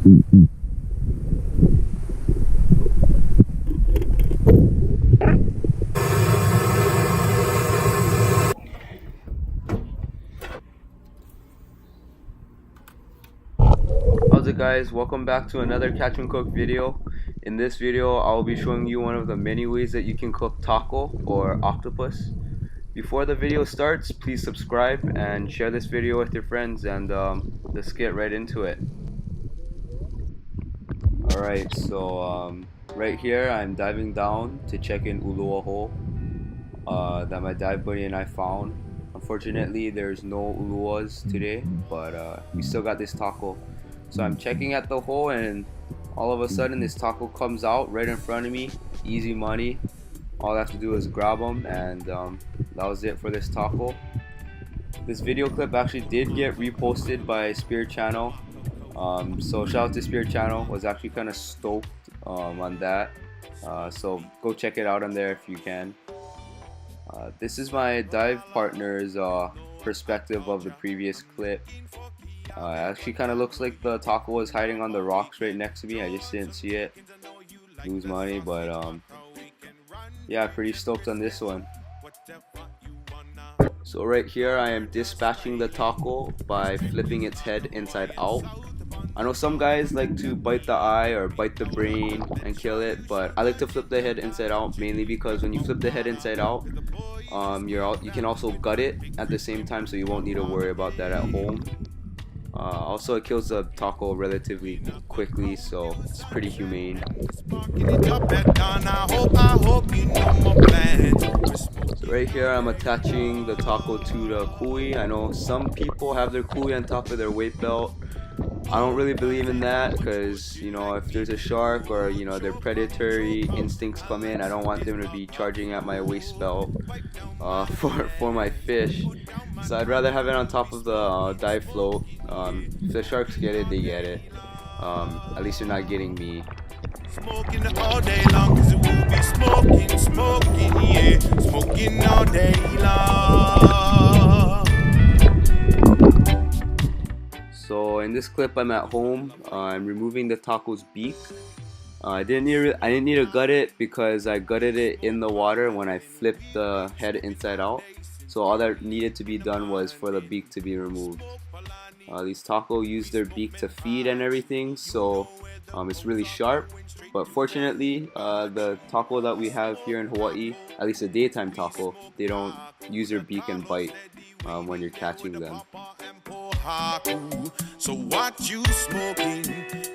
How's it, guys? Welcome back to another catch and cook video. In this video I'll be showing you one of the many ways that you can cook taco or octopus. Before the video starts, please subscribe and share this video with your friends, and let's get right into it. Alright, so right here I'm diving down to check in Ulua hole that my dive buddy and I found. Unfortunately there's no Uluas today, but we still got this taco. So I'm checking at the hole, and all of a sudden this taco comes out right in front of me. Easy money. All I have to do is grab them, and that was it for this taco. This video clip actually did get reposted by Spirit Channel. So shout out to Spirit Channel. Was actually kind of stoked on that. So go check it out on there if you can. This is my dive partner's perspective of the previous clip. It actually kind of looks like the taco was hiding on the rocks right next to me. I just didn't see it. Lose money, but yeah, pretty stoked on this one. So right here I am dispatching the taco by flipping its head inside out. I know some guys like to bite the eye or bite the brain and kill it, but I like to flip the head inside out, mainly because when you flip the head inside out, you can also gut it at the same time, so you won't need to worry about that at home. Also, it kills the taco relatively quickly, so it's pretty humane. So right here I'm attaching the taco to the kui. I know some people have their kui on top of their weight belt. I don't really believe in that, because you know, if there's a shark or you know their predatory instincts come in, I don't want them to be charging at my waist belt for my fish. So I'd rather have it on top of the dive float. If the sharks get it, they get it. At least you're not getting me. Smoking all day long, 'cause it will be smoking, yeah, smoking all day long. So in this clip I'm at home. I'm removing the taco's beak. I didn't need to gut it, because I gutted it in the water when I flipped the head inside out. So all that needed to be done was for the beak to be removed. These taco use their beak to feed and everything, so it's really sharp. But fortunately, the taco that we have here in Hawaii, at least a daytime taco, they don't use their beak and bite when you're catching them. So what you smoking?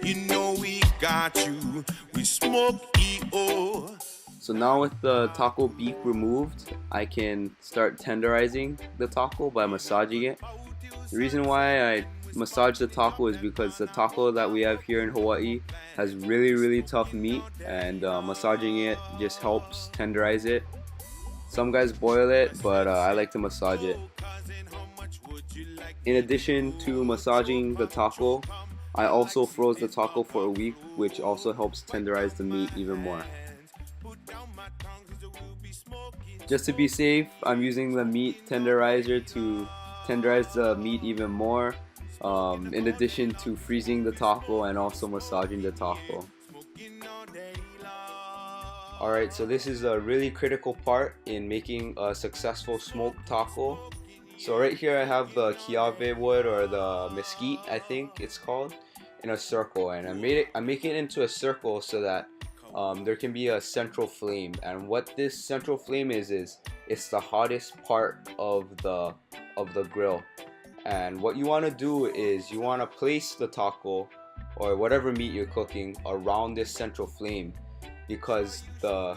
You know we got you. We smoke EO. So now with the taco beak removed, I can start tenderizing the taco by massaging it. The reason why I massage the taco is because the taco that we have here in Hawaii has really tough meat, and massaging it just helps tenderize it. Some guys boil it, but I like to massage it. In addition to massaging the taco, I also froze the taco for a week, which also helps tenderize the meat even more. Just to be safe, I'm using the meat tenderizer to tenderize the meat even more, in addition to freezing the taco and also massaging the taco. Alright, so this is a really critical part in making a successful smoked taco. So right here I have the kiave wood, or the mesquite I think it's called, in a circle, and I'm making it into a circle so that there can be a central flame. And what this central flame is it's the hottest part of the grill. And what you want to do is you want to place the taco or whatever meat you're cooking around this central flame, because the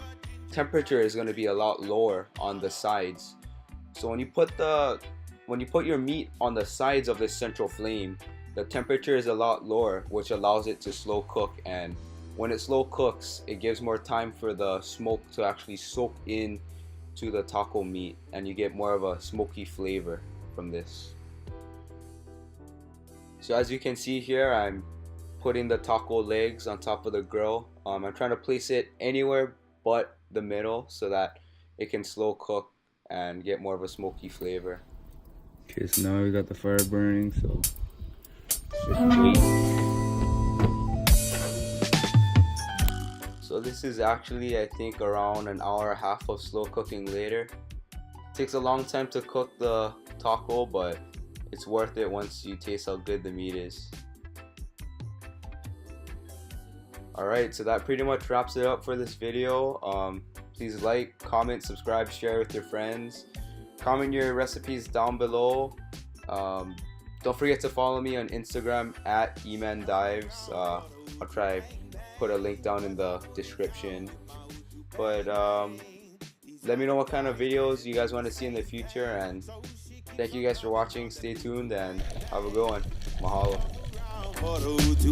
temperature is going to be a lot lower on the sides. So when you put your meat on the sides of this central flame, the temperature is a lot lower, which allows it to slow cook. And when it slow cooks, it gives more time for the smoke to actually soak in to the taco meat, and you get more of a smoky flavor from this. So as you can see here, I'm putting the taco legs on top of the grill. I'm trying to place it anywhere but the middle so that it can slow cook and get more of a smoky flavor. Okay, so now we got the fire burning, so just wait. So this is actually, I think, around an hour and a half of slow cooking later. Takes a long time to cook the taco, but it's worth it once you taste how good the meat is. Alright, so that pretty much wraps it up for this video. Please like, comment, subscribe, share with your friends. Comment your recipes down below. Don't forget to follow me on Instagram at emandives. I'll try put a link down in the description. But let me know what kind of videos you guys want to see in the future, and thank you guys for watching. Stay tuned and have a good one. Mahalo.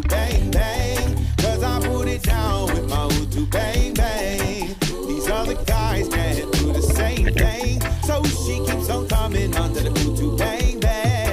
Bang, bang, 'cause I put it down with my Utu bang bang. These other guys can't do the same thing, so she keeps on coming onto the Utu bang bang.